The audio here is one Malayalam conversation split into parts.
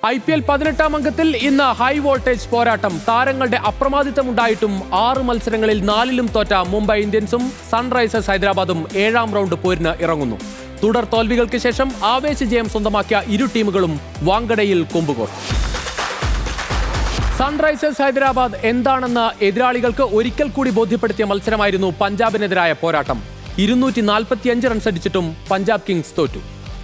IPL 18-ാം അങ്കത്തിൽ ഇന്ന് ഹൈ വോൾട്ടേജ് പോരാട്ടം. താരങ്ങളുടെ അപ്രമാദിത്വമുണ്ടായിട്ടും 6 മത്സരങ്ങളിൽ 4ലും തോറ്റ മുംബൈ ഇന്ത്യൻസും സൺറൈസേഴ്സ് ഹൈദരാബാദും 7ാം റൗണ്ട് പോരിന് ഇറങ്ങുന്നു. തുടർ തോൽവികൾക്ക് ശേഷം ആവേശജയം സ്വന്തമാക്കിയ ഇരു ടീമുകളും വാങ്കഡയിൽ കൊമ്പുകോർത്തു. സൺറൈസേഴ്സ് ഹൈദരാബാദ് എന്താണെന്ന് എതിരാളികൾക്ക് ഒരിക്കൽ കൂടി ബോധ്യപ്പെടുത്തിയ മത്സരമായിരുന്നു പഞ്ചാബിനെതിരായ പോരാട്ടം. 245 റൺസ് അടിച്ചിട്ടും പഞ്ചാബ് കിങ്സ് തോറ്റു.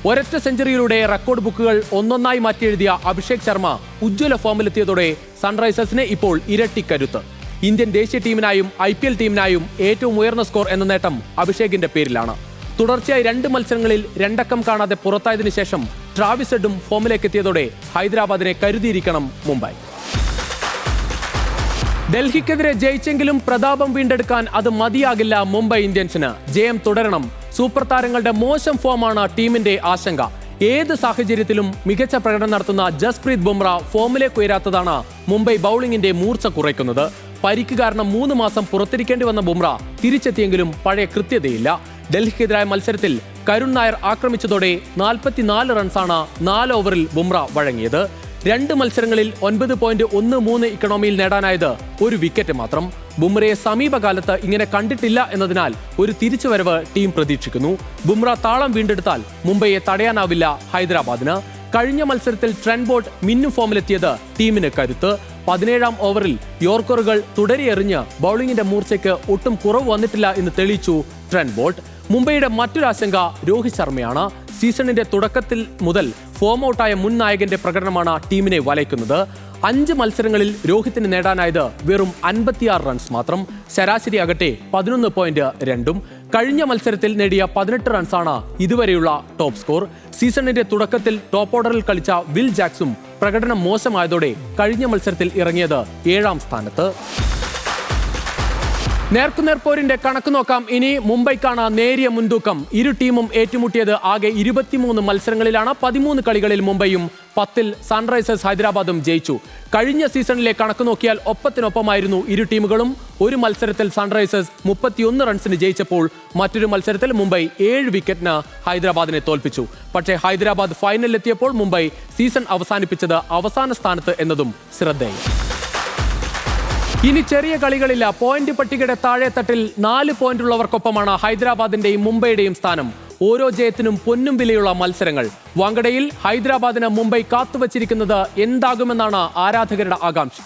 ഒരൊറ്റ സെഞ്ചുറിയിലൂടെ റെക്കോർഡ് ബുക്കുകൾ ഒന്നൊന്നായി മാറ്റിയെഴുതിയ അഭിഷേക് ശർമ്മ ഉജ്ജ്വല ഫോമിലെത്തിയതോടെ സൺറൈസേഴ്സിന് ഇപ്പോൾ ഇരട്ടി കരുത്ത്. ഇന്ത്യൻ ദേശീയ ടീമിനായും IPL ടീമിനായും ഏറ്റവും ഉയർന്ന സ്കോർ എന്ന നേട്ടം അഭിഷേകിന്റെ പേരിലാണ്. തുടർച്ചയായി 2 മത്സരങ്ങളിൽ 2 അക്കം കാണാതെ പുറത്തായതിനു ശേഷം ട്രാവിസ് ഹെഡും ഫോമിലേക്ക് എത്തിയതോടെ ഹൈദരാബാദിനെ കരുതിയിരിക്കണം മുംബൈ. ഡൽഹിക്കെതിരെ ജയിച്ചെങ്കിലും പ്രതാപം വീണ്ടെടുക്കാൻ അത് മതിയാകില്ല മുംബൈ ഇന്ത്യൻസിന്. ജയം തുടരണം. സൂപ്പർ താരങ്ങളുടെ മോശം ഫോമാണ് ടീമിന്റെ ആശങ്ക. ഏത് സാഹചര്യത്തിലും മികച്ച പ്രകടനം നടത്തുന്ന ജസ്പ്രീത് ബുംറ ഫോമിലേക്ക് ഉയരാത്തതാണ് മുംബൈ ബൌളിംഗിന്റെ മൂർച്ച കുറയ്ക്കുന്നത്. പരിക്ക് കാരണം 3 മാസം പുറത്തിരിക്കേണ്ടി വന്ന ബുംറ തിരിച്ചെത്തിയെങ്കിലും പഴയ കൃത്യതയില്ല. ഡൽഹിക്കെതിരായ മത്സരത്തിൽ കരുൺ നായർ ആക്രമിച്ചതോടെ 44 റൺസാണ് 4 ഓവറിൽ ബുംറ വഴങ്ങിയത്. 2 മത്സരങ്ങളിൽ 9.13 ഇക്കണോമിയിൽ നേടാനായത് 1 വിക്കറ്റ് മാത്രം. ബുംറയെ സമീപകാലത്ത് ഇങ്ങനെ കണ്ടിട്ടില്ല എന്നതിനാൽ ഒരു തിരിച്ചുവരവ് ടീം പ്രതീക്ഷിക്കുന്നു. ബുംറ താളം വീണ്ടെടുത്താൽ മുംബൈയെ തടയാനാവില്ല ഹൈദരാബാദിന്. കഴിഞ്ഞ മത്സരത്തിൽ ട്രെന്റ് ബോൾട്ട് മിന്നും ഫോമിലെത്തിയത് ടീമിന് കരുത്ത്. 17ാം ഓവറിൽ യോർക്കറുകൾ തുടരെയെറിഞ്ഞ് ബൌളിംഗിന്റെ മൂർച്ചയ്ക്ക് ഒട്ടും കുറവ് വന്നിട്ടില്ല എന്ന് തെളിയിച്ചു ട്രെന്റ് ബോൾട്ട്. മുംബൈയുടെ മറ്റൊരു ആശങ്ക രോഹിത് ശർമ്മയാണ്. സീസണിന്റെ തുടക്കത്തിൽ മുതൽ ഫോം ഔട്ടായ മുൻ നായകന്റെ പ്രകടനമാണ് ടീമിനെ വലയ്ക്കുന്നത്. 5 മത്സരങ്ങളിൽ രോഹിത്തിന് നേടാനായത് വെറും 56 റൺസ് മാത്രം. ശരാശരി ആകട്ടെ 11.2. കഴിഞ്ഞ മത്സരത്തിൽ നേടിയ 18 റൺസാണ് ഇതുവരെയുള്ള ടോപ്പ് സ്കോർ. സീസണിന്റെ തുടക്കത്തിൽ ടോപ്പ് ഓർഡറിൽ കളിച്ച വിൽ ജാക്സും പ്രകടനം മോശമായതോടെ കഴിഞ്ഞ മത്സരത്തിൽ ഇറങ്ങിയത് 7ാം സ്ഥാനത്ത്. നേർക്കുനേർപ്പോരിന്റെ കണക്ക് നോക്കാം. ഇനി മുംബൈക്കാണ് നേരിയ മുൻതൂക്കം. ഇരു ടീമും ഏറ്റുമുട്ടിയത് ആകെ 23 മത്സരങ്ങളിലാണ്. 13 കളികളിൽ മുംബൈയും 10ൽ സൺറൈസേഴ്സ് ഹൈദരാബാദും ജയിച്ചു. കഴിഞ്ഞ സീസണിലെ കണക്ക് നോക്കിയാൽ ഒപ്പത്തിനൊപ്പമായിരുന്നു ഇരു ടീമുകളും. ഒരു മത്സരത്തിൽ സൺറൈസേഴ്സ് 31 റൺസിന് ജയിച്ചപ്പോൾ മറ്റൊരു മത്സരത്തിൽ മുംബൈ 7 വിക്കറ്റിന് ഹൈദരാബാദിനെ തോൽപ്പിച്ചു. പക്ഷേ ഹൈദരാബാദ് ഫൈനലിലെത്തിയപ്പോൾ മുംബൈ സീസൺ അവസാനിപ്പിച്ചത് അവസാന സ്ഥാനത്ത് എന്നതും ശ്രദ്ധേയം. ഇനി ചെറിയ കളികളില്ല. പോയിന്റ് പട്ടികയുടെ താഴെത്തട്ടിൽ 4 പോയിന്റുള്ളവർക്കൊപ്പമാണ് ഹൈദരാബാദിന്റെയും മുംബൈയുടെയും സ്ഥാനം. ഓരോ ജയത്തിനും പൊന്നും വിലയുള്ള മത്സരങ്ങൾ. വാങ്കഡയിൽ ഹൈദരാബാദിന് മുംബൈ കാത്തുവച്ചിരിക്കുന്നത് എന്താകുമെന്നാണ് ആരാധകരുടെ ആകാംക്ഷ.